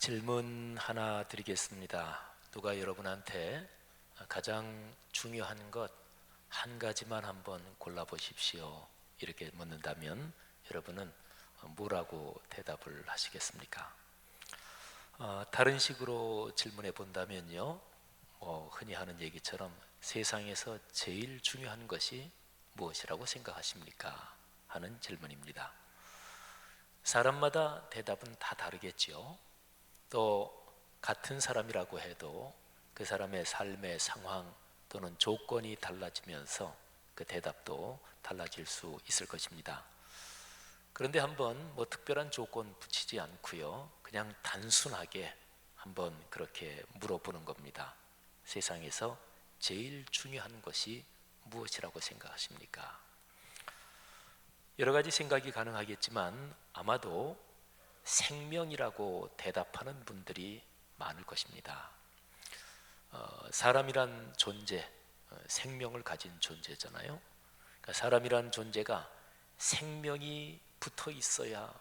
질문 하나 드리겠습니다. 누가 여러분한테 가장 중요한 것 한 가지만 한번 골라보십시오, 이렇게 묻는다면 여러분은 뭐라고 대답을 하시겠습니까? 다른 식으로 질문해 본다면요, 흔히 하는 얘기처럼 세상에서 제일 중요한 것이 무엇이라고 생각하십니까? 하는 질문입니다. 사람마다 대답은 다 다르겠지요. 또 같은 사람이라고 해도 그 사람의 삶의 상황 또는 조건이 달라지면서 그 대답도 달라질 수 있을 것입니다. 그런데 한번 특별한 조건 붙이지 않고요, 그냥 단순하게 한번 그렇게 물어보는 겁니다. 세상에서 제일 중요한 것이 무엇이라고 생각하십니까? 여러 가지 생각이 가능하겠지만 아마도 생명이라고 대답하는 분들이 많을 것입니다. 사람이란 존재, 생명을 가진 존재잖아요. 그러니까 사람이란 존재가 생명이 붙어 있어야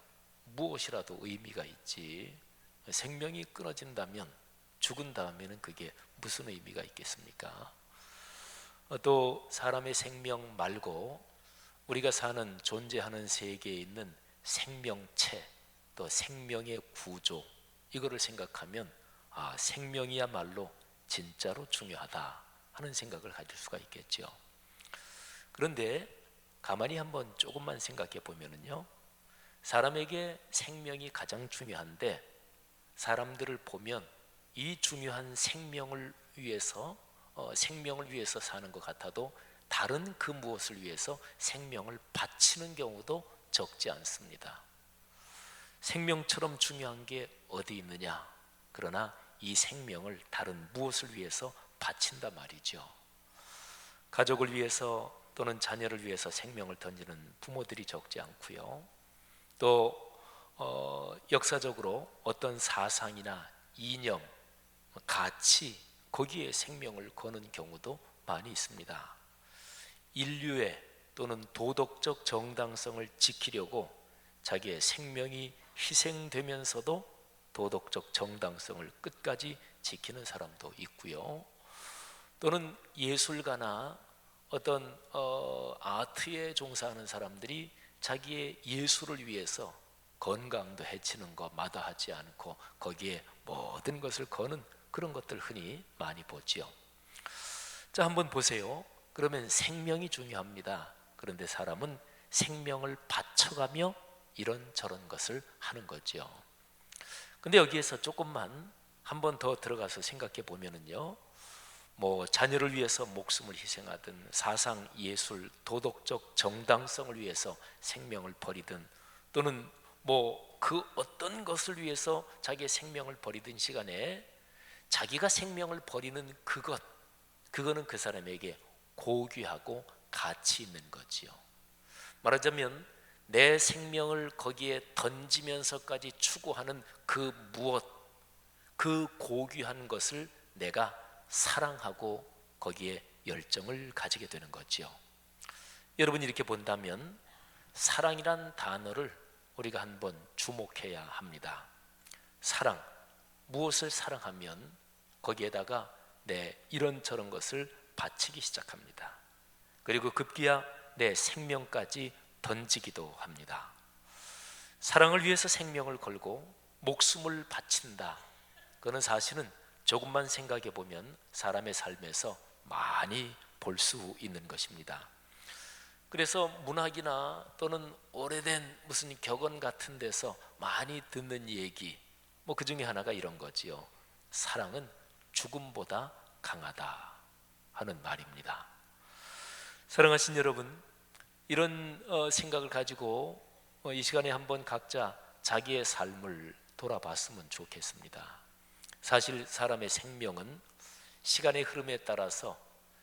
무엇이라도 의미가 있지, 생명이 끊어진다면, 죽은 다음에는 그게 무슨 의미가 있겠습니까? 또 사람의 생명 말고 우리가 사는, 존재하는 세계에 있는 생명체, 또 생명의 구조, 이거를 생각하면 생명이야말로 진짜로 중요하다 하는 생각을 가질 수가 있겠죠. 그런데 가만히 한번 조금만 생각해 보면요, 사람에게 생명이 가장 중요한데 사람들을 보면 이 중요한 생명을 위해서 사는 것 같아도 다른 그 무엇을 위해서 생명을 바치는 경우도 적지 않습니다. 생명처럼 중요한 게 어디 있느냐? 그러나 이 생명을 다른 무엇을 위해서 바친다 말이죠. 가족을 위해서 또는 자녀를 위해서 생명을 던지는 부모들이 적지 않고요. 또 역사적으로 어떤 사상이나 이념, 가치, 거기에 생명을 거는 경우도 많이 있습니다. 인류의 또는 도덕적 정당성을 지키려고 자기의 생명이 희생되면서도 도덕적 정당성을 끝까지 지키는 사람도 있고요. 또는 예술가나 어떤 아트에 종사하는 사람들이 자기의 예술을 위해서 건강도 해치는 거 마다하지 않고 거기에 모든 것을 거는 그런 것들 흔히 많이 보죠. 자, 한번 보세요. 그러면 생명이 중요합니다. 그런데 사람은 생명을 바쳐가며 이런저런 것을 하는 거죠. 근데 여기에서 조금만 한 번 더 들어가서 생각해 보면은요, 자녀를 위해서 목숨을 희생하든 사상, 예술, 도덕적 정당성을 위해서 생명을 버리든 또는 그 어떤 것을 위해서 자기의 생명을 버리든 시간에 자기가 생명을 버리는 그거는 그 사람에게 고귀하고 가치 있는 거지요. 말하자면 내 생명을 거기에 던지면서까지 추구하는 그 무엇, 그 고귀한 것을 내가 사랑하고 거기에 열정을 가지게 되는 거죠. 여러분이 이렇게 본다면 사랑이란 단어를 우리가 한번 주목해야 합니다. 사랑, 무엇을 사랑하면 거기에다가 내 이런저런 것을 바치기 시작합니다. 그리고 급기야 내 생명까지 던지기도 합니다. 사랑을 위해서 생명을 걸고 목숨을 바친다, 그는 사실은 조금만 생각해 보면 사람의 삶에서 많이 볼 수 있는 것입니다. 그래서 문학이나 또는 오래된 무슨 격언 같은 데서 많이 듣는 얘기, 그 중에 하나가 이런 거지요. 사랑은 죽음보다 강하다 하는 말입니다. 사랑하신 여러분, 이런 생각을 가지고 이 시간에 한번 각자 자기의 삶을 돌아봤으면 좋겠습니다. 사실 사람의 생명은 시간의 흐름에 따라서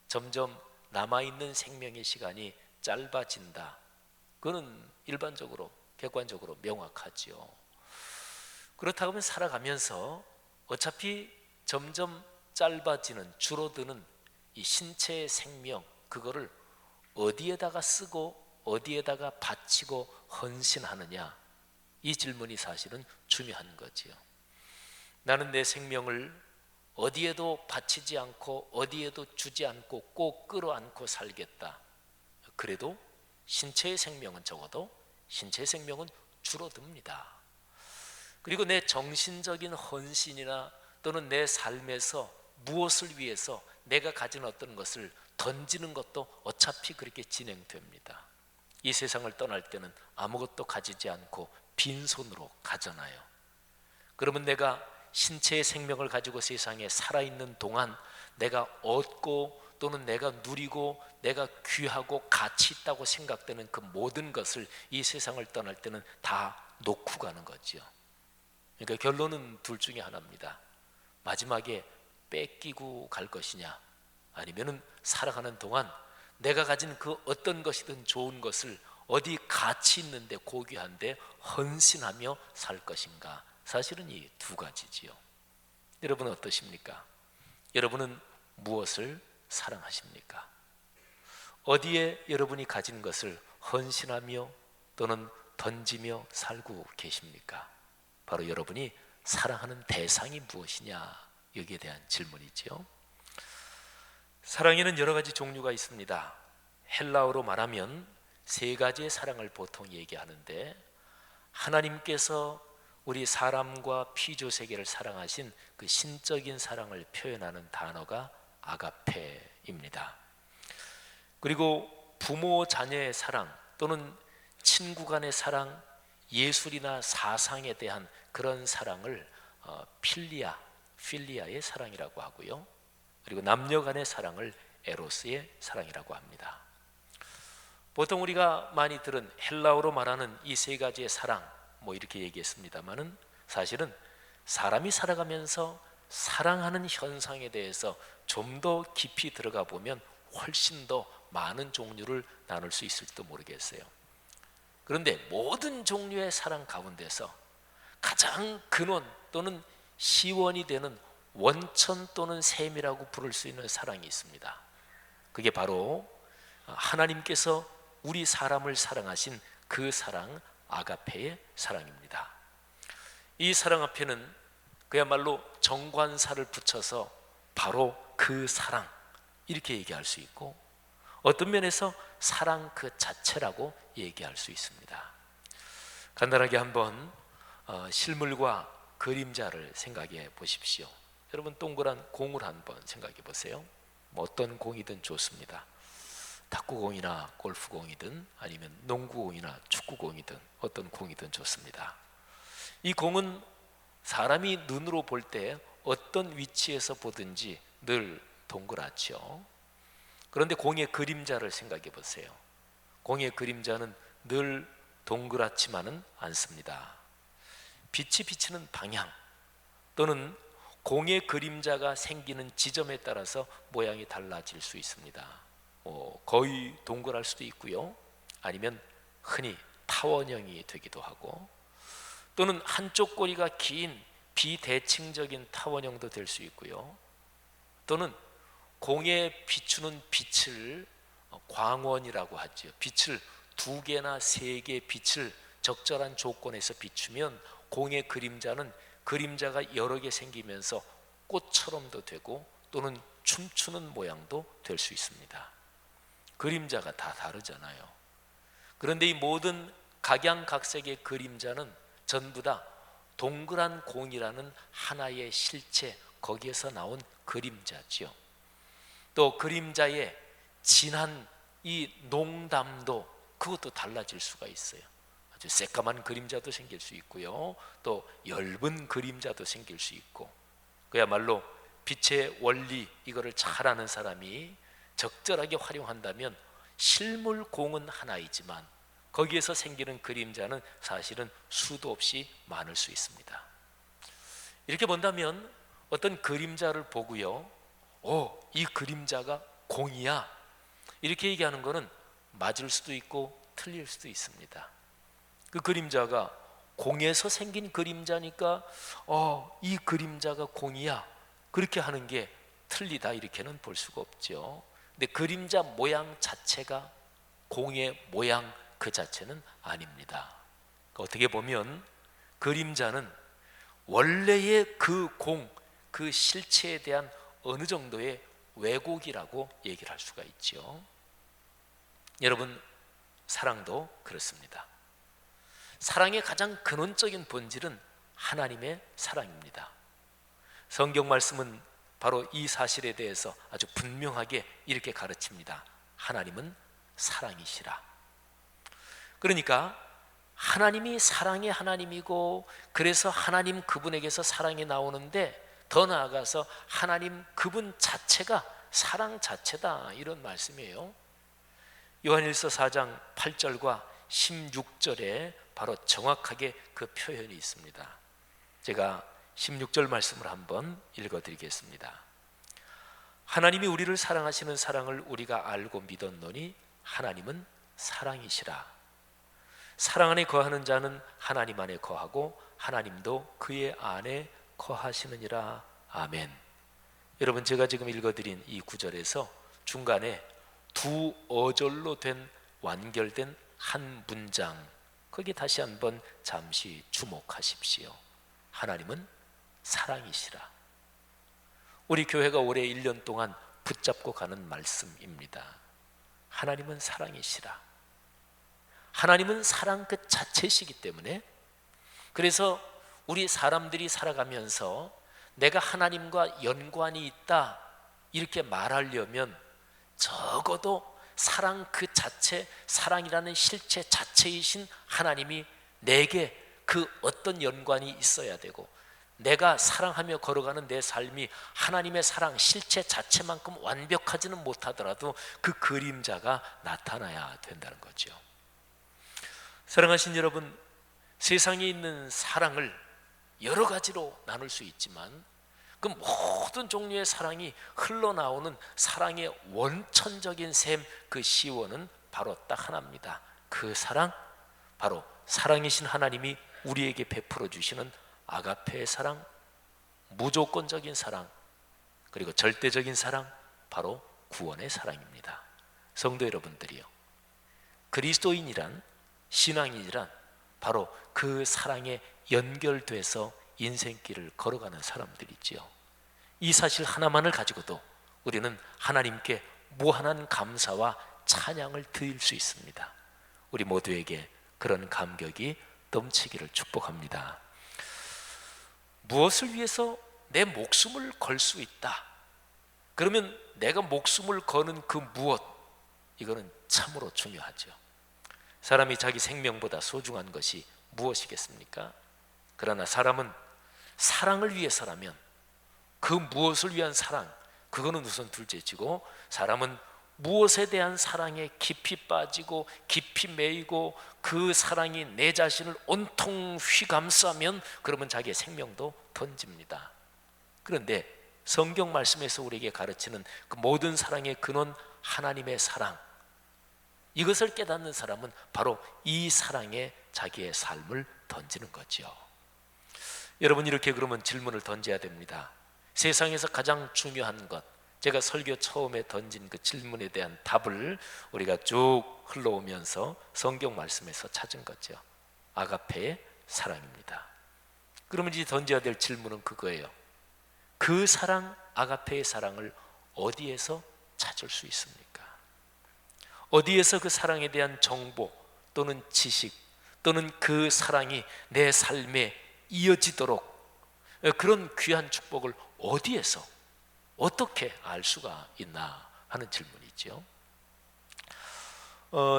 점점 남아있는 생명의 시간이 짧아진다, 그거는 일반적으로 객관적으로 명확하지요. 그렇다고 하면 살아가면서 어차피 점점 짧아지는, 줄어드는 이 신체의 생명, 그거를 어디에다가 쓰고 어디에다가 바치고 헌신하느냐, 이 질문이 사실은 중요한 거지요. 나는 내 생명을 어디에도 바치지 않고 어디에도 주지 않고 꼭 끌어안고 살겠다. 그래도 신체의 생명은 적어도 신체의 생명은 줄어듭니다. 그리고 내 정신적인 헌신이나 또는 내 삶에서 무엇을 위해서 내가 가진 어떤 것을 던지는 것도 어차피 그렇게 진행됩니다. 이 세상을 떠날 때는 아무것도 가지지 않고 빈손으로 가잖아요. 그러면 내가 신체의 생명을 가지고 세상에 살아있는 동안 내가 얻고 또는 내가 누리고 내가 귀하고 가치 있다고 생각되는 그 모든 것을 이 세상을 떠날 때는 다 놓고 가는 거죠. 그러니까 결론은 둘 중에 하나입니다. 마지막에 뺏기고 갈 것이냐, 아니면은 살아가는 동안 내가 가진 그 어떤 것이든 좋은 것을 어디 가치 있는데 고귀한데 헌신하며 살 것인가. 사실은 이 두 가지지요. 여러분은 어떠십니까? 여러분은 무엇을 사랑하십니까? 어디에 여러분이 가진 것을 헌신하며 또는 던지며 살고 계십니까? 바로 여러분이 사랑하는 대상이 무엇이냐, 여기에 대한 질문이죠. 사랑에는 여러 가지 종류가 있습니다. 헬라어로 말하면 세 가지의 사랑을 보통 얘기하는데, 하나님께서 우리 사람과 피조 세계를 사랑하신 그 신적인 사랑을 표현하는 단어가 아가페입니다. 그리고 부모 자녀의 사랑 또는 친구 간의 사랑, 예술이나 사상에 대한 그런 사랑을 필리아의 사랑이라고 하고요. 그리고 남녀 간의 사랑을 에로스의 사랑이라고 합니다. 보통 우리가 많이 들은 헬라어로 말하는 이 세 가지의 사랑, 이렇게 얘기했습니다만은 사실은 사람이 살아가면서 사랑하는 현상에 대해서 좀 더 깊이 들어가 보면 훨씬 더 많은 종류를 나눌 수 있을지도 모르겠어요. 그런데 모든 종류의 사랑 가운데서 가장 근원 또는 시원이 되는 원천 또는 셈이라고 부를 수 있는 사랑이 있습니다. 그게 바로 하나님께서 우리 사람을 사랑하신 그 사랑, 아가페의 사랑입니다. 이 사랑 앞에는 그야말로 정관사를 붙여서 바로 그 사랑, 이렇게 얘기할 수 있고, 어떤 면에서 사랑 그 자체라고 얘기할 수 있습니다. 간단하게 한번 실물과 그림자를 생각해 보십시오. 여러분, 동그란 공을 한번 생각해 보세요. 어떤 공이든 좋습니다. 탁구공이나 골프공이든 아니면 농구공이나 축구공이든 어떤 공이든 좋습니다. 이 공은 사람이 눈으로 볼 때 어떤 위치에서 보든지 늘 동그랗죠. 그런데 공의 그림자를 생각해 보세요. 공의 그림자는 늘 동그랗지만은 않습니다. 빛이 비치는 방향 또는 공의 그림자가 생기는 지점에 따라서 모양이 달라질 수 있습니다. 거의 동그랄 수도 있고요, 아니면 흔히 타원형이 되기도 하고, 또는 한쪽 꼬리가 긴 비대칭적인 타원형도 될 수 있고요, 또는 공에 비추는 빛을 광원이라고 하죠. 빛을 두 개나 세 개 빛을 적절한 조건에서 비추면 공의 그림자는 그림자가 여러 개 생기면서 꽃처럼도 되고 또는 춤추는 모양도 될 수 있습니다. 그림자가 다 다르잖아요. 그런데 이 모든 각양각색의 그림자는 전부 다 동그란 공이라는 하나의 실체, 거기에서 나온 그림자지요. 또 그림자의 진한 이 농담도 그것도 달라질 수가 있어요. 아주 새까만 그림자도 생길 수 있고요, 또 엷은 그림자도 생길 수 있고, 그야말로 빛의 원리, 이거를 잘 아는 사람이 적절하게 활용한다면 실물 공은 하나이지만 거기에서 생기는 그림자는 사실은 수도 없이 많을 수 있습니다. 이렇게 본다면 어떤 그림자를 보고요, 이 그림자가 공이야, 이렇게 얘기하는 것은 맞을 수도 있고 틀릴 수도 있습니다. 그 그림자가 공에서 생긴 그림자니까 이 그림자가 공이야, 그렇게 하는 게 틀리다, 이렇게는 볼 수가 없죠. 근데 그림자 모양 자체가 공의 모양 그 자체는 아닙니다. 어떻게 보면 그림자는 원래의 그 그 실체에 대한 어느 정도의 왜곡이라고 얘기를 할 수가 있죠. 여러분, 사랑도 그렇습니다. 사랑의 가장 근원적인 본질은 하나님의 사랑입니다. 성경 말씀은 바로 이 사실에 대해서 아주 분명하게 이렇게 가르칩니다. 하나님은 사랑이시라. 그러니까 하나님이 사랑의 하나님이고, 그래서 하나님 그분에게서 사랑이 나오는데, 더 나아가서 하나님 그분 자체가 사랑 자체다, 이런 말씀이에요. 요한일서 4장 8절과 16절에 바로 정확하게 그 표현이 있습니다. 제가 16절 말씀을 한번 읽어드리겠습니다. 하나님이 우리를 사랑하시는 사랑을 우리가 알고 믿었노니 하나님은 사랑이시라. 사랑 안에 거하는 자는 하나님 안에 거하고 하나님도 그의 안에 거하시느니라. 아멘. 여러분, 제가 지금 읽어드린 이 구절에서 중간에 두 어절로 된 완결된 한 문장, 거기 다시 한번 잠시 주목하십시오. 하나님은 사랑이시라. 우리 교회가 올해 1년 동안 붙잡고 가는 말씀입니다. 하나님은 사랑이시라. 하나님은 사랑 그 자체시기 때문에, 그래서 우리 사람들이 살아가면서 내가 하나님과 연관이 있다 이렇게 말하려면 적어도 사랑 그 자체, 사랑이라는 실체 자체이신 하나님이 내게 그 어떤 연관이 있어야 되고, 내가 사랑하며 걸어가는 내 삶이 하나님의 사랑 실체 자체만큼 완벽하지는 못하더라도 그 그림자가 나타나야 된다는 거죠. 사랑하신 여러분, 세상에 있는 사랑을 여러 가지로 나눌 수 있지만 그 모든 종류의 사랑이 흘러나오는 사랑의 원천적인 셈, 그 시원은 바로 딱 하나입니다. 그 사랑, 바로 사랑이신 하나님이 우리에게 베풀어 주시는 아가페의 사랑, 무조건적인 사랑, 그리고 절대적인 사랑, 바로 구원의 사랑입니다. 성도 여러분들이요, 그리스도인이란, 신앙인이란 바로 그 사랑에 연결돼서 인생길을 걸어가는 사람들이지요. 이 사실 하나만을 가지고도 우리는 하나님께 무한한 감사와 찬양을 드릴 수 있습니다. 우리 모두에게 그런 감격이 넘치기를 축복합니다. 무엇을 위해서 내 목숨을 걸 수 있다, 그러면 내가 목숨을 거는 그 무엇, 이거는 참으로 중요하죠. 사람이 자기 생명보다 소중한 것이 무엇이겠습니까? 그러나 사람은 사랑을 위해서라면 그 무엇을 위한 사랑, 그거는 우선 둘째치고, 사람은 무엇에 대한 사랑에 깊이 빠지고 깊이 매이고 그 사랑이 내 자신을 온통 휘감싸면 그러면 자기의 생명도 던집니다. 그런데 성경 말씀에서 우리에게 가르치는 그 모든 사랑의 근원 하나님의 사랑, 이것을 깨닫는 사람은 바로 이 사랑에 자기의 삶을 던지는 거죠. 여러분, 이렇게 그러면 질문을 던져야 됩니다. 세상에서 가장 중요한 것, 제가 설교 처음에 던진 그 질문에 대한 답을 우리가 쭉 흘러오면서 성경 말씀에서 찾은 거죠. 아가페의 사랑입니다. 그러면 이제 던져야 될 질문은 그거예요. 그 사랑, 아가페의 사랑을 어디에서 찾을 수 있습니까? 어디에서 그 사랑에 대한 정보 또는 지식 또는 그 사랑이 내 삶에 이어지도록 그런 귀한 축복을 어디에서 어떻게 알 수가 있나 하는 질문이죠.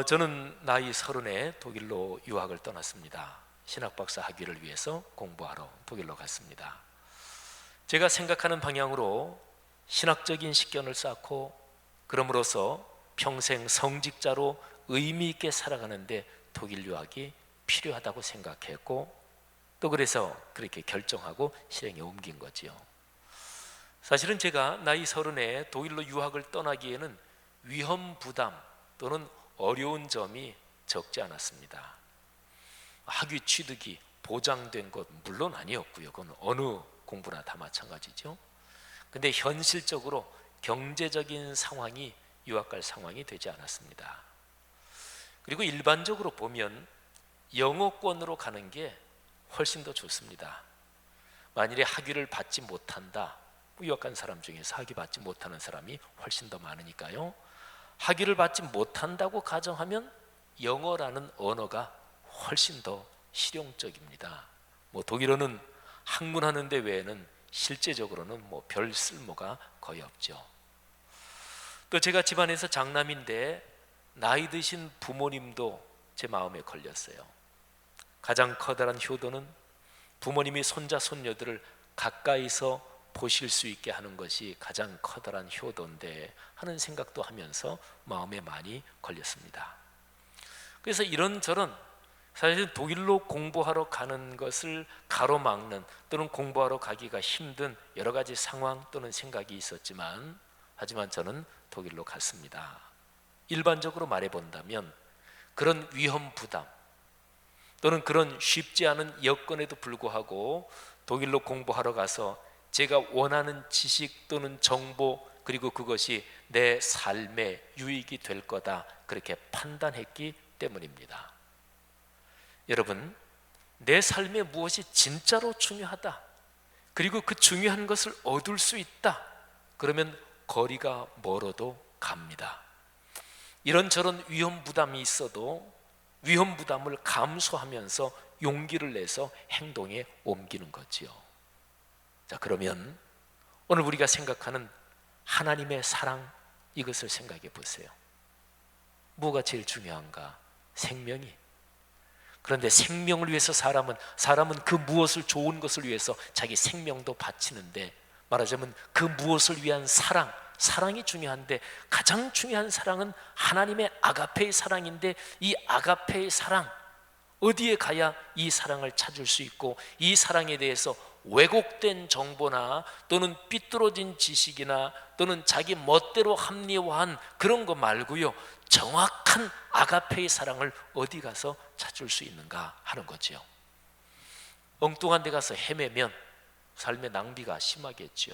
저는 나이 30에 독일로 유학을 떠났습니다. 신학박사 학위를 위해서 공부하러 독일로 갔습니다. 제가 생각하는 방향으로 신학적인 식견을 쌓고 그럼으로써 평생 성직자로 의미 있게 살아가는데 독일 유학이 필요하다고 생각했고, 또 그래서 그렇게 결정하고 실행에 옮긴 거지요. 사실은 제가 나이 30에 독일로 유학을 떠나기에는 위험 부담 또는 어려운 점이 적지 않았습니다. 학위 취득이 보장된 것 물론 아니었고요. 그건 어느 공부나 다 마찬가지죠. 근데 현실적으로 경제적인 상황이 유학 갈 상황이 되지 않았습니다. 그리고 일반적으로 보면 영어권으로 가는 게 훨씬 더 좋습니다. 만일에 학위를 받지 못한다, 유학간 사람 중에서 학위 받지 못하는 사람이 훨씬 더 많으니까요. 학위를 받지 못한다고 가정하면 영어라는 언어가 훨씬 더 실용적입니다. 독일어는 학문하는 데 외에는 실제적으로는 별 쓸모가 거의 없죠. 또 제가 집안에서 장남인데 나이 드신 부모님도 제 마음에 걸렸어요. 가장 커다란 효도는 부모님이 손자 손녀들을 가까이서 보실 수 있게 하는 것이 가장 커다란 효도인데 하는 생각도 하면서 마음에 많이 걸렸습니다. 그래서 이런저런 사실 독일로 공부하러 가는 것을 가로막는 또는 공부하러 가기가 힘든 여러 가지 상황 또는 생각이 있었지만, 하지만 저는 독일로 갔습니다. 일반적으로 말해본다면 그런 위험 부담 또는 그런 쉽지 않은 여건에도 불구하고 독일로 공부하러 가서 제가 원하는 지식 또는 정보, 그리고 그것이 내 삶에 유익이 될 거다, 그렇게 판단했기 때문입니다. 여러분, 내 삶에 무엇이 진짜로 중요하다, 그리고 그 중요한 것을 얻을 수 있다, 그러면 거리가 멀어도 갑니다. 이런저런 위험 부담이 있어도 위험 부담을 감수하면서 용기를 내서 행동에 옮기는 거지요. 자, 그러면 오늘 우리가 생각하는 하나님의 사랑, 이것을 생각해 보세요. 뭐가 제일 중요한가? 생명이. 그런데 생명을 위해서 사람은 그 무엇을, 좋은 것을 위해서 자기 생명도 바치는데, 말하자면 그 무엇을 위한 사랑이 중요한데, 가장 중요한 사랑은 하나님의 아가페의 사랑인데, 이 아가페의 사랑, 어디에 가야 이 사랑을 찾을 수 있고, 이 사랑에 대해서 왜곡된 정보나 또는 삐뚤어진 지식이나 또는 자기 멋대로 합리화한 그런 거 말고요, 정확한 아가페의 사랑을 어디 가서 찾을 수 있는가 하는 거죠. 엉뚱한 데 가서 헤매면 삶의 낭비가 심하겠죠.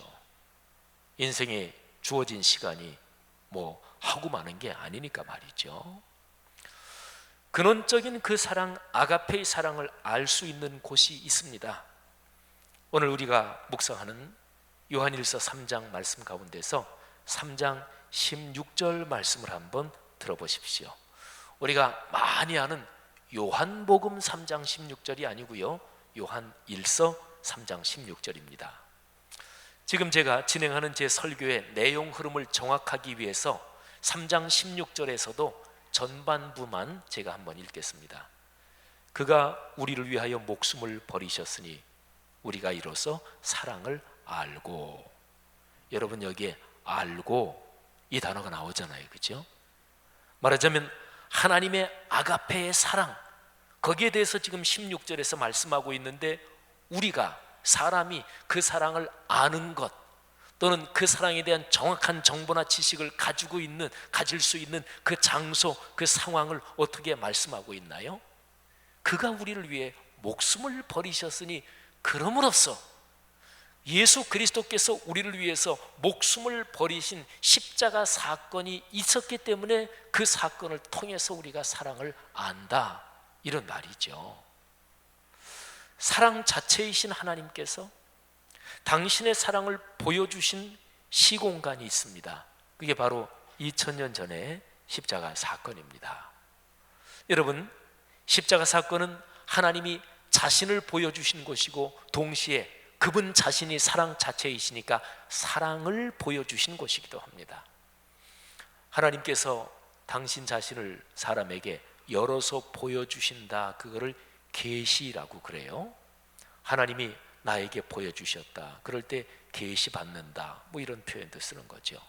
인생에 주어진 시간이 하고 마는 게 아니니까 말이죠. 근원적인 그 사랑, 아가페의 사랑을 알 수 있는 곳이 있습니다. 오늘 우리가 묵상하는 요한일서 3장 말씀 가운데서 3장 16절 말씀을 한번 들어보십시오. 우리가 많이 아는 요한복음 3장 16절이 아니고요, 요한일서 3장 16절입니다. 지금 제가 진행하는 제 설교의 내용 흐름을 정확하기 위해서 3장 16절에서도 전반부만 제가 한번 읽겠습니다. 그가 우리를 위하여 목숨을 버리셨으니 우리가 이로써 사랑을 알고. 여러분, 여기에 알고 이 단어가 나오잖아요, 그죠? 말하자면 하나님의 아가페의 사랑, 거기에 대해서 지금 16절에서 말씀하고 있는데, 우리가, 사람이 그 사랑을 아는 것 또는 그 사랑에 대한 정확한 정보나 지식을 가질 수 있는 그 장소, 그 상황을 어떻게 말씀하고 있나요? 그가 우리를 위해 목숨을 버리셨으니, 그럼으로써 예수 그리스도께서 우리를 위해서 목숨을 버리신 십자가 사건이 있었기 때문에 그 사건을 통해서 우리가 사랑을 안다, 이런 말이죠. 사랑 자체이신 하나님께서 당신의 사랑을 보여주신 시공간이 있습니다. 그게 바로 2000년 전의 십자가 사건입니다. 여러분, 십자가 사건은 하나님이 자신을 보여주신 것이고, 동시에 그분 자신이 사랑 자체이시니까 사랑을 보여주신 것이기도 합니다. 하나님께서 당신 자신을 사람에게 열어서 보여주신다, 그거를 계시라고 그래요. 하나님이 나에게 보여주셨다, 그럴 때 계시 받는다, 이런 표현도 쓰는 거죠.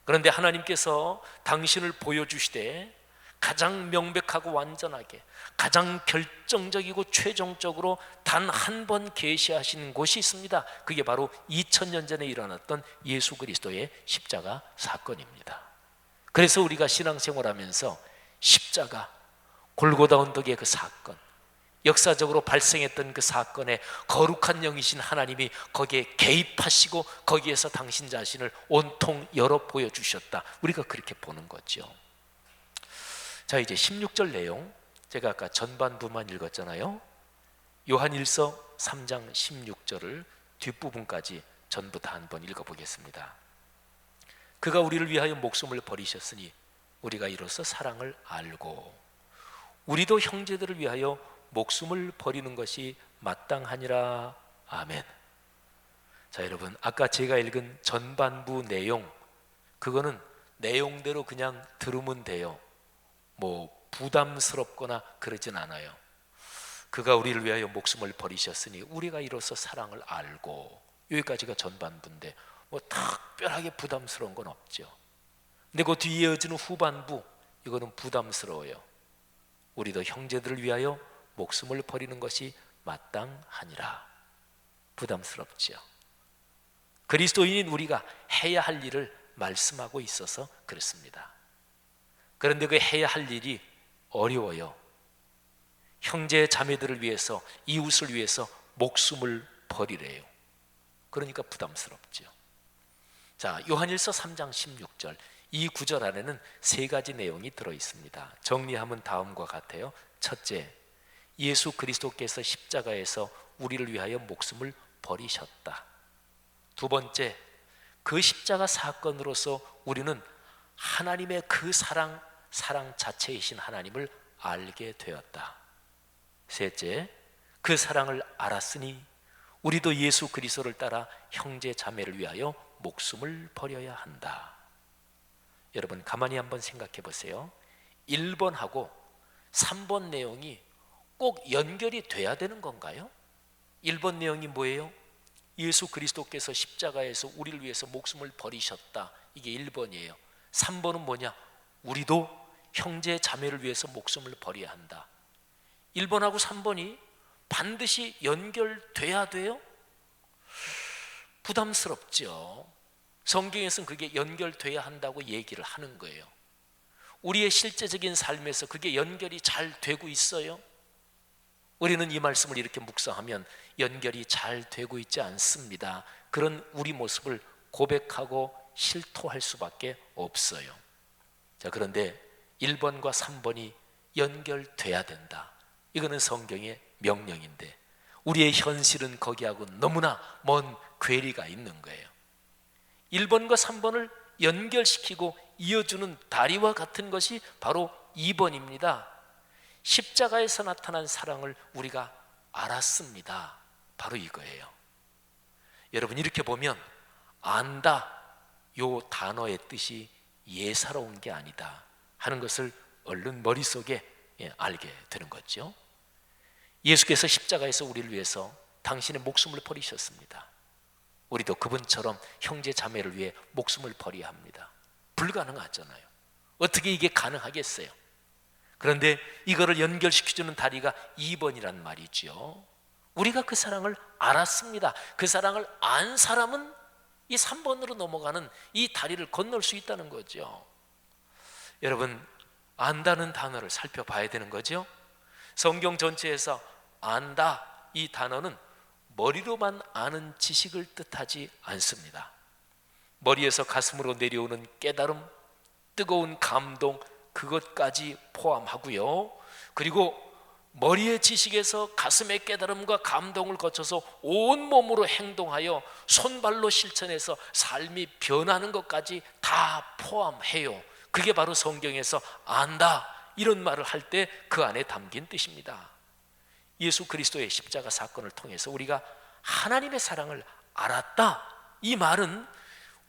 그런데 하나님께서 당신을 보여주시되 가장 명백하고 완전하게, 가장 결정적이고 최종적으로 단 한 번 계시하신 곳이 있습니다. 그게 바로 2000년 전에 일어났던 예수 그리스도의 십자가 사건입니다. 그래서 우리가 신앙생활하면서 십자가, 골고다 언덕의 그 사건, 역사적으로 발생했던 그 사건에 거룩한 영이신 하나님이 거기에 개입하시고 거기에서 당신 자신을 온통 열어 보여주셨다, 우리가 그렇게 보는 거죠. 자, 이제 16절 내용, 제가 아까 전반부만 읽었잖아요. 요한일서 3장 16절을 뒷부분까지 전부 다 한번 읽어보겠습니다. 그가 우리를 위하여 목숨을 버리셨으니 우리가 이로써 사랑을 알고 우리도 형제들을 위하여 목숨을 버리는 것이 마땅하니라. 아멘. 자, 여러분, 아까 제가 읽은 전반부 내용, 그거는 내용대로 그냥 들으면 돼요. 뭐 부담스럽거나 그러진 않아요. 그가 우리를 위하여 목숨을 버리셨으니 우리가 이로써 사랑을 알고, 여기까지가 전반부인데 뭐 특별하게 부담스러운 건 없죠. 근데 그 뒤에 이어지는 후반부, 이거는 부담스러워요. 우리도 형제들을 위하여 목숨을 버리는 것이 마땅하니라. 부담스럽죠. 그리스도인인 우리가 해야 할 일을 말씀하고 있어서 그렇습니다. 그런데 그 해야 할 일이 어려워요. 형제 자매들을 위해서, 이웃을 위해서 목숨을 버리래요. 그러니까 부담스럽죠. 자, 요한일서 3장 16절, 이 구절 안에는 세 가지 내용이 들어 있습니다. 정리하면 다음과 같아요. 첫째, 예수 그리스도께서 십자가에서 우리를 위하여 목숨을 버리셨다. 두 번째, 그 십자가 사건으로서 우리는 하나님의 그 사랑 자체이신 하나님을 알게 되었다. 셋째, 그 사랑을 알았으니 우리도 예수 그리스도를 따라 형제 자매를 위하여 목숨을 버려야 한다. 여러분, 가만히 한번 생각해 보세요. 1번하고 3번 내용이 꼭 연결이 돼야 되는 건가요? 1번 내용이 뭐예요? 예수 그리스도께서 십자가에서 우리를 위해서 목숨을 버리셨다. 이게 1번이에요. 3번은 뭐냐? 우리도 형제 자매를 위해서 목숨을 버려야 한다. 1번하고 3번이 반드시 연결돼야 돼요? 부담스럽죠. 성경에서는 그게 연결돼야 한다고 얘기를 하는 거예요. 우리의 실제적인 삶에서 그게 연결이 잘 되고 있어요? 우리는 이 말씀을 이렇게 묵상하면 연결이 잘 되고 있지 않습니다. 그런 우리 모습을 고백하고 실토할 수밖에 없어요. 자, 그런데 1번과 3번이 연결돼야 된다. 이거는 성경의 명령인데 우리의 현실은 거기하고 너무나 먼 괴리가 있는 거예요. 1번과 3번을 연결시키고 이어주는 다리와 같은 것이 바로 2번입니다. 십자가에서 나타난 사랑을 우리가 알았습니다. 바로 이거예요. 여러분, 이렇게 보면 안다, 요 단어의 뜻이 예사로운 게 아니다 하는 것을 얼른 머릿속에 알게 되는 거죠. 예수께서 십자가에서 우리를 위해서 당신의 목숨을 버리셨습니다. 우리도 그분처럼 형제 자매를 위해 목숨을 버려야 합니다. 불가능하잖아요. 어떻게 이게 가능하겠어요? 그런데 이거를 연결시켜주는 다리가 2번이란 말이죠. 우리가 그 사랑을 알았습니다. 그 사랑을 안 사람은 이 3번으로 넘어가는 이 다리를 건널 수 있다는 거죠. 여러분, 안다는 단어를 살펴봐야 되는 거죠. 성경 전체에서 안다, 이 단어는 머리로만 아는 지식을 뜻하지 않습니다. 머리에서 가슴으로 내려오는 깨달음, 뜨거운 감동, 그것까지 포함하고요. 그리고 머리의 지식에서 가슴의 깨달음과 감동을 거쳐서 온몸으로 행동하여 손발로 실천해서 삶이 변하는 것까지 다 포함해요. 그게 바로 성경에서 안다, 이런 말을 할 때 그 안에 담긴 뜻입니다. 예수 그리스도의 십자가 사건을 통해서 우리가 하나님의 사랑을 알았다, 이 말은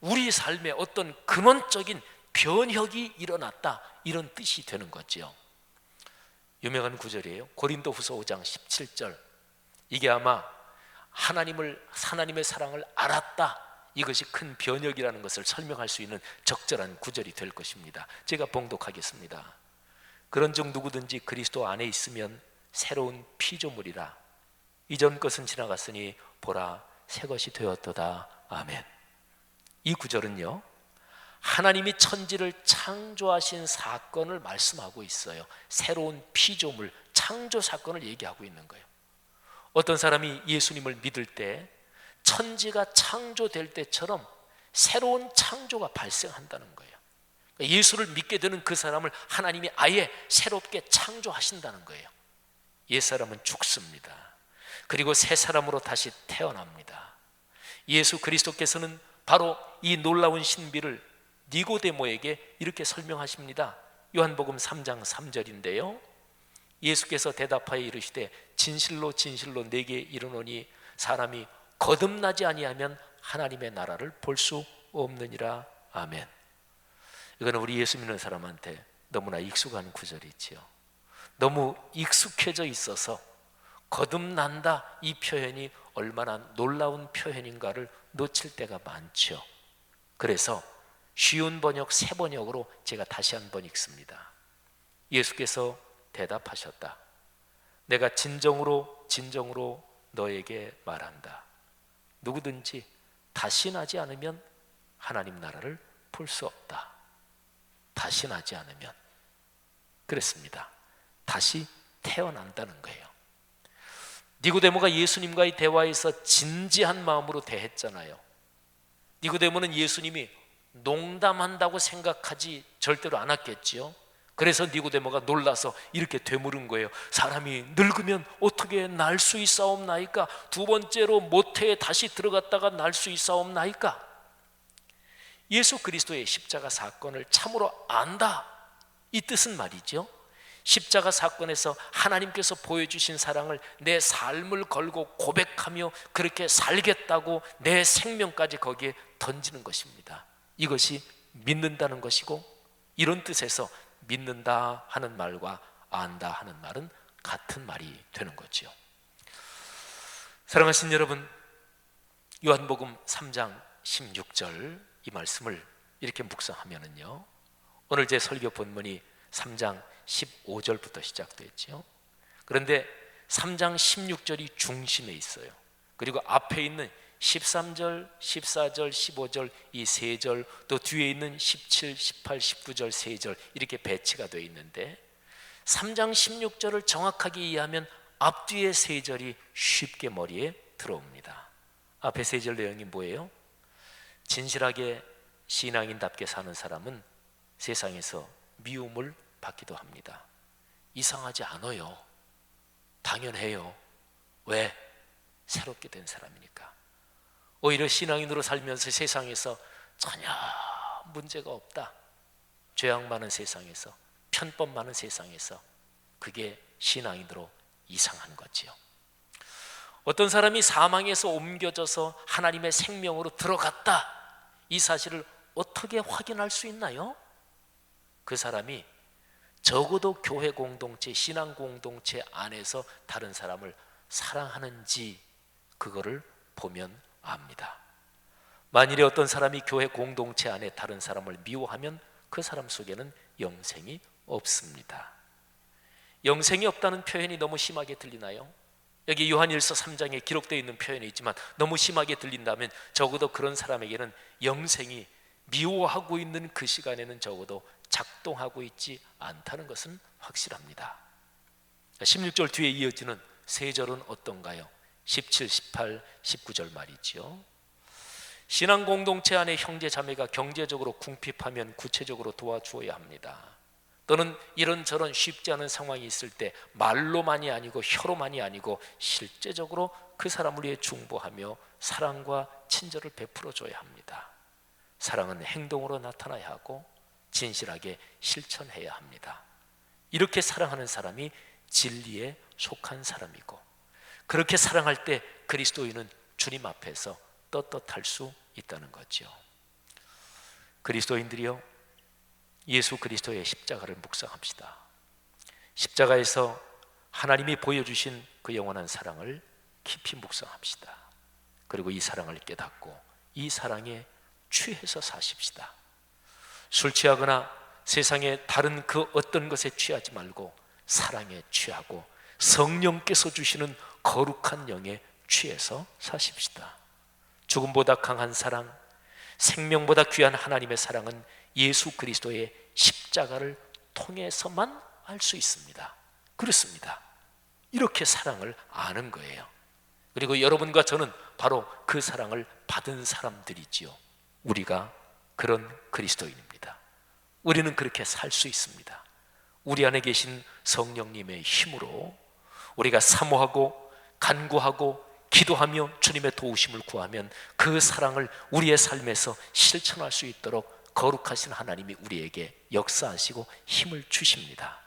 우리 삶에 어떤 근원적인 변혁이 일어났다, 이런 뜻이 되는 거죠. 유명한 구절이에요. 고린도후서 5장 17절. 이게 아마 하나님의 사랑을 알았다, 이것이 큰 변혁이라는 것을 설명할 수 있는 적절한 구절이 될 것입니다. 제가 봉독하겠습니다. 그런즉 누구든지 그리스도 안에 있으면 새로운 피조물이라. 이전 것은 지나갔으니 보라, 새 것이 되었도다. 아멘. 이 구절은요, 하나님이 천지를 창조하신 사건을 말씀하고 있어요. 새로운 피조물, 창조 사건을 얘기하고 있는 거예요. 어떤 사람이 예수님을 믿을 때 천지가 창조될 때처럼 새로운 창조가 발생한다는 거예요. 예수를 믿게 되는 그 사람을 하나님이 아예 새롭게 창조하신다는 거예요. 옛사람은 죽습니다. 그리고 새 사람으로 다시 태어납니다. 예수 그리스도께서는 바로 이 놀라운 신비를 니고데모에게 이렇게 설명하십니다. 요한복음 3장 3절인데요 예수께서 대답하여 이르시되 진실로 진실로 내게 이르노니 사람이 거듭나지 아니하면 하나님의 나라를 볼 수 없느니라. 아멘. 이거는 우리 예수 믿는 사람한테 너무나 익숙한 구절이지요. 너무 익숙해져 있어서 거듭난다 이 표현이 얼마나 놀라운 표현인가를 놓칠 때가 많죠. 그래서 쉬운 번역 새 번역으로 제가 다시 한번 읽습니다. 예수께서 대답하셨다. 내가 진정으로 진정으로 너에게 말한다. 누구든지 다시 나지 않으면 하나님 나라를 볼 수 없다. 다시 나지 않으면 그랬습니다. 다시 태어난다는 거예요. 니고데모가 예수님과의 대화에서 진지한 마음으로 대했잖아요. 니고데모는 예수님이 농담한다고 생각하지 절대로 않았겠지요. 그래서 니고데모가 놀라서 이렇게 되물은 거예요. 사람이 늙으면 어떻게 날 수 있사옵나이까? 두 번째로 모태에 다시 들어갔다가 날 수 있사옵나이까? 예수 그리스도의 십자가 사건을 참으로 안다 이 뜻은 말이죠, 십자가 사건에서 하나님께서 보여주신 사랑을 내 삶을 걸고 고백하며 그렇게 살겠다고 내 생명까지 거기에 던지는 것입니다. 이것이 믿는다는 것이고, 이런 뜻에서 믿는다 하는 말과 안다 하는 말은 같은 말이 되는 거죠. 사랑하신 여러분, 요한복음 3장 16절 이 말씀을 이렇게 묵상하면은요, 오늘 제 설교 본문이 3장 15절부터 시작됐죠. 그런데 3장 16절이 중심에 있어요. 그리고 앞에 있는 13절, 14절, 15절 이 세 절, 또 뒤에 있는 17, 18, 19절 세 절 이렇게 배치가 되어 있는데 3장 16절을 정확하게 이해하면 앞뒤의 세 절이 쉽게 머리에 들어옵니다. 앞에 세 절 내용이 뭐예요? 진실하게 신앙인답게 사는 사람은 세상에서 미움을 받기도 합니다. 이상하지 않아요. 당연해요. 왜? 새롭게 된 사람이니까. 오히려 신앙인으로 살면서 세상에서 전혀 문제가 없다, 죄악 많은 세상에서, 편법 많은 세상에서, 그게 신앙인으로 이상한 거지요. 어떤 사람이 사망에서 옮겨져서 하나님의 생명으로 들어갔다, 이 사실을 어떻게 확인할 수 있나요? 그 사람이 적어도 교회 공동체, 신앙 공동체 안에서 다른 사람을 사랑하는지 그거를 보면 압니다. 만일에 어떤 사람이 교회 공동체 안에 다른 사람을 미워하면 그 사람 속에는 영생이 없습니다. 영생이 없다는 표현이 너무 심하게 들리나요? 여기 요한일서 3장에 기록되어 있는 표현이 있지만 너무 심하게 들린다면 적어도 그런 사람에게는 영생이 미워하고 있는 그 시간에는 적어도 작동하고 있지 않다는 것은 확실합니다. 16절 뒤에 이어지는 세 절은 어떤가요? 17, 18, 19절 말이죠. 신앙 공동체 안에 형제 자매가 경제적으로 궁핍하면 구체적으로 도와주어야 합니다. 또는 이런저런 쉽지 않은 상황이 있을 때 말로만이 아니고 혀로만이 아니고 실제적으로 그 사람을 위해 중보하며 사랑과 친절을 베풀어 줘야 합니다. 사랑은 행동으로 나타나야 하고 진실하게 실천해야 합니다. 이렇게 사랑하는 사람이 진리에 속한 사람이고, 그렇게 사랑할 때 그리스도인은 주님 앞에서 떳떳할 수 있다는 거죠. 그리스도인들이요, 예수 그리스도의 십자가를 묵상합시다. 십자가에서 하나님이 보여주신 그 영원한 사랑을 깊이 묵상합시다. 그리고 이 사랑을 깨닫고 이 사랑에 취해서 사십시다. 술 취하거나 세상의 다른 그 어떤 것에 취하지 말고 사랑에 취하고 성령께서 주시는 거룩한 영에 취해서 사십시다. 죽음보다 강한 사랑, 생명보다 귀한 하나님의 사랑은 예수 그리스도의 십자가를 통해서만 알 수 있습니다. 그렇습니다. 이렇게 사랑을 아는 거예요. 그리고 여러분과 저는 바로 그 사랑을 받은 사람들이지요. 우리가 그런 그리스도인입니다. 우리는 그렇게 살 수 있습니다. 우리 안에 계신 성령님의 힘으로 우리가 사모하고 간구하고 기도하며 주님의 도우심을 구하면 그 사랑을 우리의 삶에서 실천할 수 있도록 거룩하신 하나님이 우리에게 역사하시고 힘을 주십니다.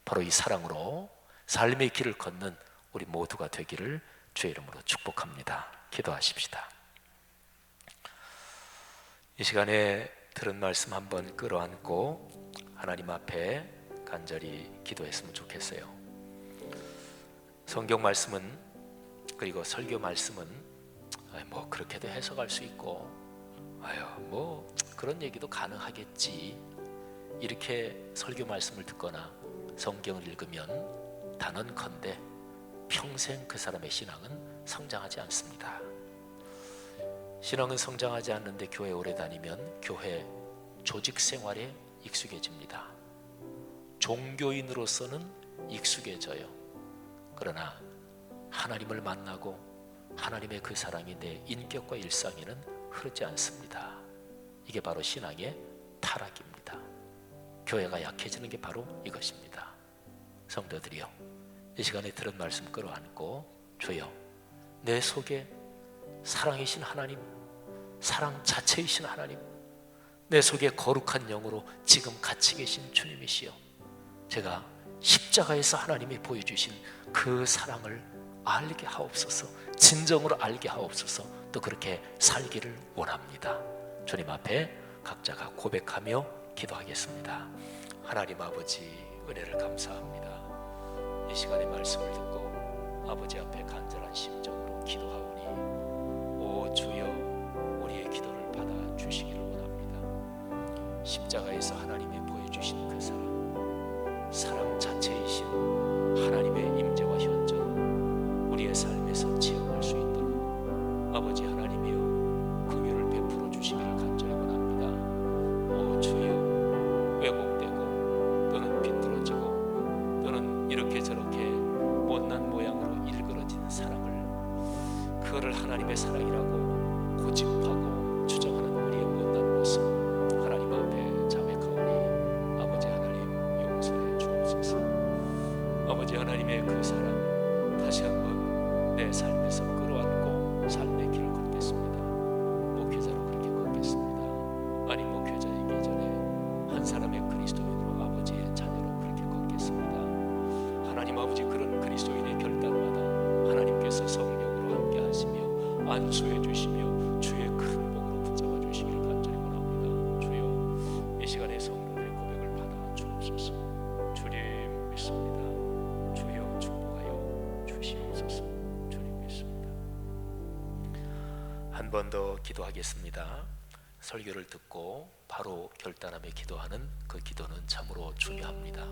바로 이 사랑으로 삶의 길을 걷는 우리 모두가 되기를 주의 이름으로 축복합니다. 기도하십시다. 이 시간에 들은 말씀 한번 끌어안고 하나님 앞에 간절히 기도했으면 좋겠어요. 성경 말씀은, 그리고 설교 말씀은 뭐 그렇게도 해석할 수 있고 뭐 그런 얘기도 가능하겠지, 이렇게 설교 말씀을 듣거나 성경을 읽으면 단언컨대 평생 그 사람의 신앙은 성장하지 않습니다. 신앙은 성장하지 않는데 교회 오래 다니면 교회 조직 생활에 익숙해집니다. 종교인으로서는 익숙해져요. 그러나 하나님을 만나고 하나님의 그 사랑이 내 인격과 일상에는 흐르지 않습니다. 이게 바로 신앙의 타락입니다. 교회가 약해지는 게 바로 이것입니다. 성도들이여, 이 시간에 들은 말씀 끌어안고 주여, 내 속에 사랑이신 하나님, 사랑 자체이신 하나님, 내 속에 거룩한 영으로 지금 같이 계신 주님이시여, 제가 십자가에서 하나님이 보여주신 그 사랑을 알게 하옵소서, 진정으로 알게 하옵소서, 또 그렇게 살기를 원합니다. 주님 앞에 각자가 고백하며 기도하겠습니다. 하나님 아버지, 은혜를 감사합니다. 이 시간에 말씀을 듣고 아버지 앞에 간절한 심정으로 기도하오니 오 주여, 우리의 기도를 받아 주시기를 원합니다. 십자가에서 하나님이 보여주신 그 사랑 자체이신 하나님의 임재와 현존 우리의 삶에서 체험할 수 있도록 아버지 하나님이여 긍휼을 베풀어 주시기를 간절히 원합니다. 오 주여, 왜곡되고 또는 비뚤어지고 또는 이렇게 저렇게 못난 모양으로 일그러진 사랑을, 그거를 하나님의 사랑이라고 고집하고 주장하는 우리의 못난 모습 하나님 앞에 자백하오니 아버지 하나님 용서해 주옵소서. 아버지 하나님의 그 사랑 다시 한번 내 삶에서 끌어안고 삶의 길을 걷겠습니다. 목회자로 그렇게 걷겠습니다. 아니 목회자이기 전에 한 사람의 그리스도인으로 아버지의 자녀로 그렇게 걷겠습니다. 하나님 아버지, 그런 그리스도인의 결단마다 하나님께서 성령으로 함께 하시며 안수해 주시며 주의 큰 복으로 붙잡아 주시기를 간절히 원합니다. 주여, 이 시간에 성도들의 고백을 받아 주옵소서. 주님 믿습니다. 주여 축복하여 주시옵소서. 주님 믿습니다. 한 번 더 기도하겠습니다. 설교를 듣고 바로 결단하며 기도하는 그 기도는 참으로 중요합니다.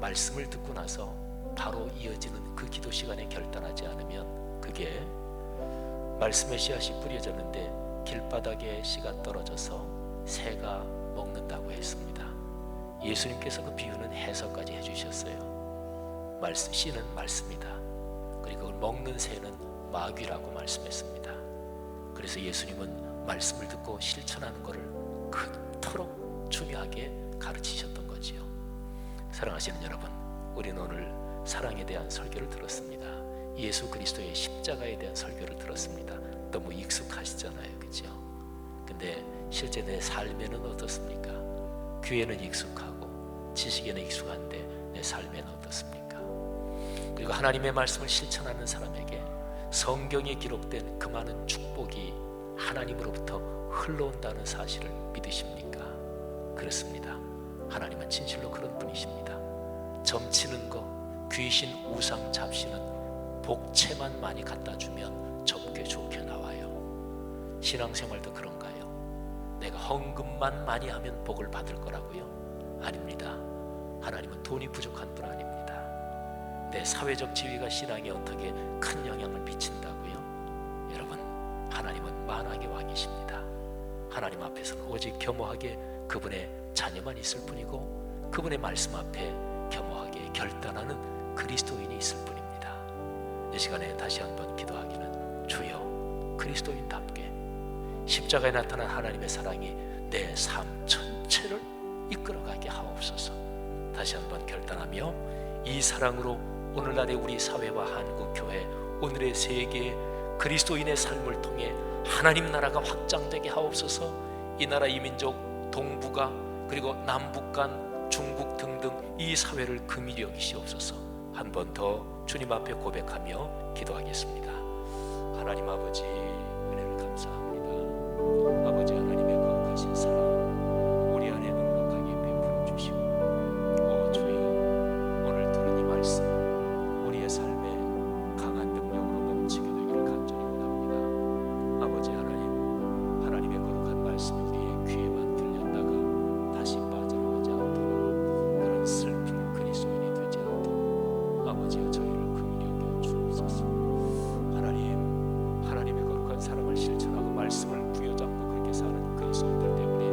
말씀을 듣고 나서 바로 이어지는 그 기도 시간에 결단하지 않으면 그게 말씀의 씨앗이 뿌려졌는데 길바닥에 씨가 떨어져서 새가 먹는다고 했습니다. 예수님께서 그 비유는 해석까지 해주셨어요. 씨는 말씀이다. 그리고 그걸 먹는 새는 마귀라고 말씀했습니다. 그래서 예수님은 말씀을 듣고 실천하는 것을 그토록 중요하게 가르치셨던 거지요. 사랑하시는 여러분, 우리는 오늘 사랑에 대한 설교를 들었습니다. 예수 그리스도의 십자가에 대한 설교를 들었습니다. 너무 익숙하시잖아요, 그렇죠? 근데 실제 내 삶에는 어떻습니까? 귀에는 익숙하고 지식에는 익숙한데 내 삶에는 어떻습니까? 그리고 하나님의 말씀을 실천하는 사람에게 성경에 기록된 그 많은 축복이 하나님으로부터 흘러온다는 사실을 믿으십니까? 그렇습니다. 하나님은 진실로 그런 분이십니다. 점치는 거, 귀신, 우상, 잡신은 복채만 많이 갖다 주면 접게 좋게 나와요. 신앙생활도 그런가요? 내가 헌금만 많이 하면 복을 받을 거라고요? 아닙니다. 하나님은 돈이 부족한 분 아닙니다. 내 사회적 지위가 신앙에 어떻게 큰 영향을 미친다고요? 여러분, 하나님은 만왕의 왕이십니다. 하나님 앞에서는 오직 겸허하게 그분의 자녀만 있을 뿐이고 그분의 말씀 앞에 겸허하게 결단하는 그리스도인이 있을 뿐입니다. 이 시간에 다시 한번 기도하기는 주여, 그리스도인답게 십자가에 나타난 하나님의 사랑이 내 삶 전체를 이끌어가게 하옵소서. 다시 한번 결단하며 이 사랑으로 오늘날의 우리 사회와 한국 교회 오늘의 세계 그리스도인의 삶을 통해 하나님 나라가 확장되게 하옵소서. 이 나라 이민족 동북아 그리고 남북 간 중국 등등 이 사회를 긍휼히 여기시옵소서. 한 번 더 주님 앞에 고백하며 기도하겠습니다. 하나님 아버지, 은혜를 감사합니다. 아버지 하나님의 거룩하신 사랑 우리 안에 넉넉하게 베풀어 주시고, 오 주여, 오늘 들은 이 말씀 우리의 삶에 강한 능력으로 넘치게 되기를 간절히 원합니다. 아버지 하나님, 하나님의 거룩한 말씀이 우리의 귀에만 들렸다가 다시 빠져나가지 않도록 그런 슬픈 그리스도인이 되지 않도록 아버지여 저희를 긍휼히 여겨 주옵소서. 하나님의 거룩한 사랑을 실천하고 말씀을 부여잡고 그렇게 사는 그리스도인들 때문에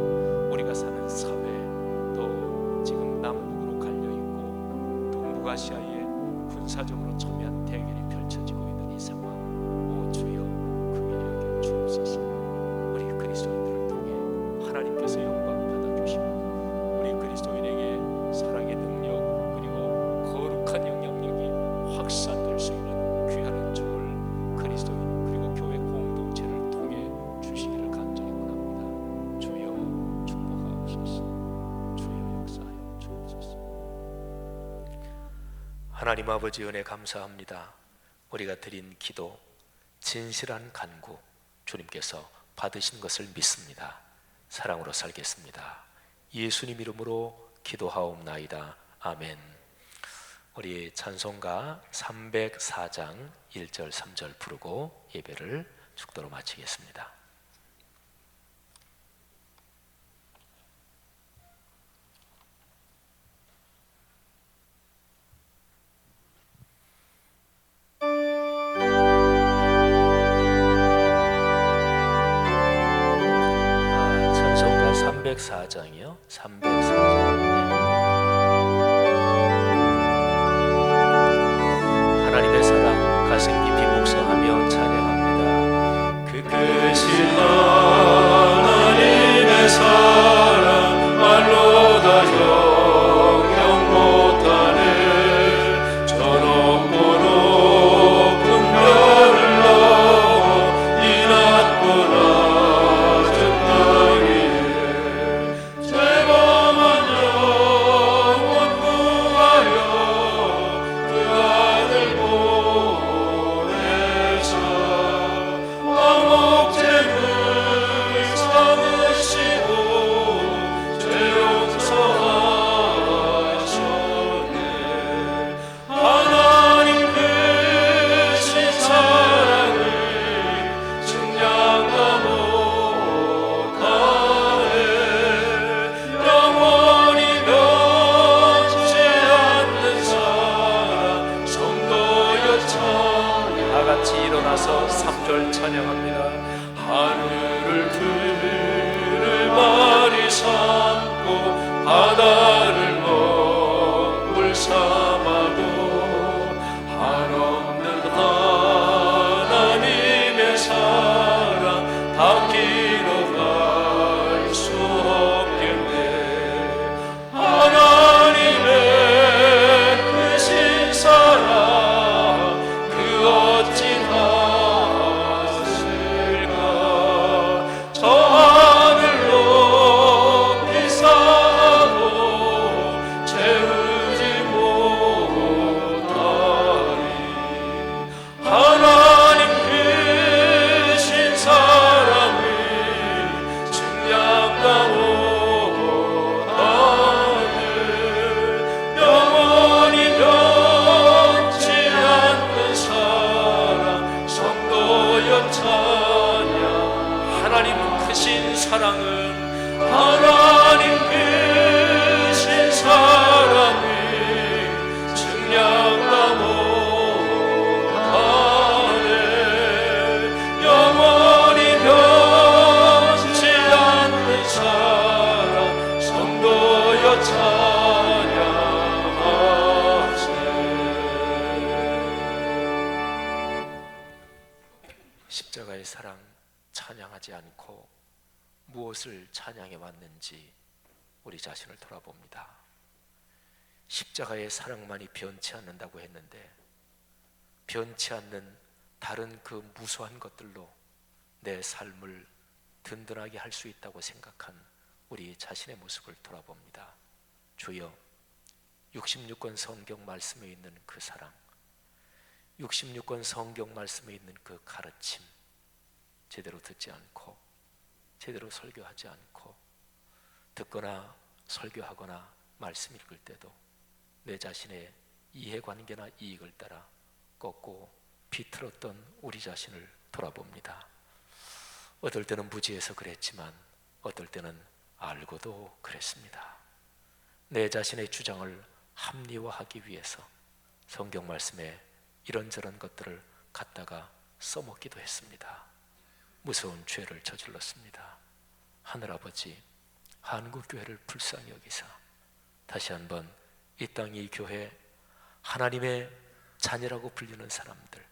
우리가 사는 사회, 또 지금 남북으로 갈려있고 동북아시아에 군사적으로 첨예한 대결이 펼쳐지고 있는 이 상황, 오 주여 긍휼히 여겨 주옵소서. 우리 그리스도인들을 통해 하나님께서 영광 받아주시고 우리 그리스도인에게 사랑의 능력 그리고 거룩한 영향력이 확산될 수 있는 귀한 은총을 그리스도인 그리고 교회 공동체를 통해 주시기를 간절히 원합니다. 주여 축복하옵소서. 주여 역사하여 주옵소서. 하나님 아버지 은혜 감사합니다. 우리가 드린 기도, 진실한 간구 주님께서 받으신 것을 믿습니다. 사랑으로 살겠습니다. 예수님 이름으로 기도하옵나이다. 아멘. 우리 찬송가 304장 1절 3절 부르고 예배를 축도로 마치겠습니다. 찬송가 304장이요. 304장. 하나님의 사랑 가슴 깊이 묵상하며 찬양합니다. 그 크신 하나님의 사랑 말로 다 형용 못하네. 저 높고 높은 별을 넘어 이 낮고 낮은 땅에 죄범한 영혼 구하여 그 아들 보내사 왕목재물 삼으시고 죄 용서하셨네. 하나님 크신 사랑을 증량다 못하네. 영원히 변치 않는 사랑 성도여 찬양. 다같이 일어나서 3절 찬양합니다. 하늘을 들을 말이 삼고 바다를 먹물 삼아도 한없는 하나님의 사랑 닿기로 갈 수 없겠네. 하나님의 크신 사랑 그 어찌 닿았을까. 저 하늘 높이 쌓아도 채우지 못하리. 하나님 크신 사랑을 증량다 못하네. 영원히 변치 않는 사랑 성도여 찬양. 하나님 크신 사랑은 하나님 크신 사랑을 증량다 못하네. 영원히 변치 않는 사랑 성도여 찬양하세. 십자가의 사랑 찬양하지 않고 무엇을 찬양해 왔는지 우리 자신을 돌아봅니다. 십자가의 사랑만이 변치 않는다고 했는데 변치 않는 다른 그 무수한 것들로 내 삶을 든든하게 할 수 있다고 생각한 우리 자신의 모습을 돌아봅니다. 주여, 66권 성경 말씀에 있는 그 사랑, 66권 성경 말씀에 있는 그 가르침 제대로 듣지 않고 제대로 설교하지 않고 듣거나 설교하거나 말씀 읽을 때도 내 자신의 이해관계나 이익을 따라 꺾고 비틀었던 우리 자신을 돌아봅니다. 어떨 때는 무지해서 그랬지만 어떨 때는 알고도 그랬습니다. 내 자신의 주장을 합리화하기 위해서 성경 말씀에 이런저런 것들을 갖다가 써먹기도 했습니다. 무서운 죄를 저질렀습니다. 하늘아버지, 한국교회를 불쌍히 여기사 다시 한번 이 땅 이 교회 하나님의 자녀라고 불리는 사람들,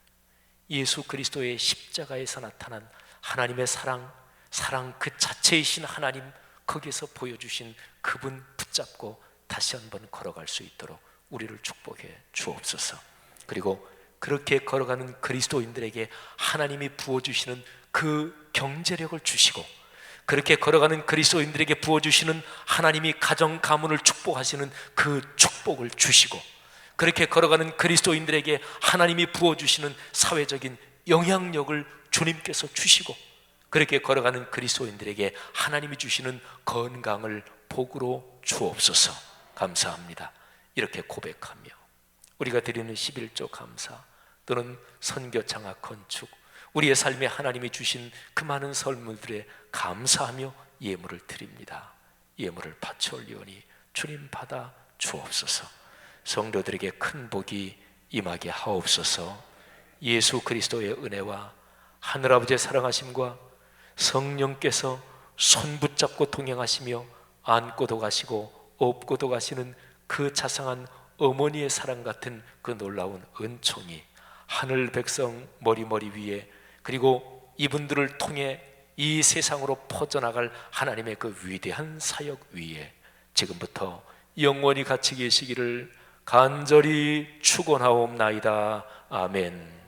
예수 그리스도의 십자가에서 나타난 하나님의 사랑 그 자체이신 하나님, 거기에서 보여주신 그분 붙잡고 다시 한번 걸어갈 수 있도록 우리를 축복해 주옵소서. 그리고 그렇게 걸어가는 그리스도인들에게 하나님이 부어주시는 그 경제력을 주시고, 그렇게 걸어가는 그리스도인들에게 부어주시는 하나님이 가정 가문을 축복하시는 그 축복을 주시고, 그렇게 걸어가는 그리스도인들에게 하나님이 부어주시는 사회적인 영향력을 주님께서 주시고, 그렇게 걸어가는 그리스도인들에게 하나님이 주시는 건강을 복으로 주옵소서. 감사합니다. 이렇게 고백하며 우리가 드리는 11조 감사 또는 선교 장학 건축, 우리의 삶에 하나님이 주신 그 많은 선물들에 감사하며 예물을 드립니다. 예물을 바쳐 올리오니 주님 받아 주옵소서. 성도들에게 큰 복이 임하게 하옵소서. 예수 그리스도의 은혜와 하늘아버지의 사랑하심과 성령께서 손 붙잡고 동행하시며 안고도 가시고 업고도 가시는 그 자상한 어머니의 사랑 같은 그 놀라운 은총이 하늘 백성 머리 위에, 그리고 이분들을 통해 이 세상으로 퍼져나갈 하나님의 그 위대한 사역 위에 지금부터 영원히 같이 계시기를 간절히 축원하옵나이다. 아멘.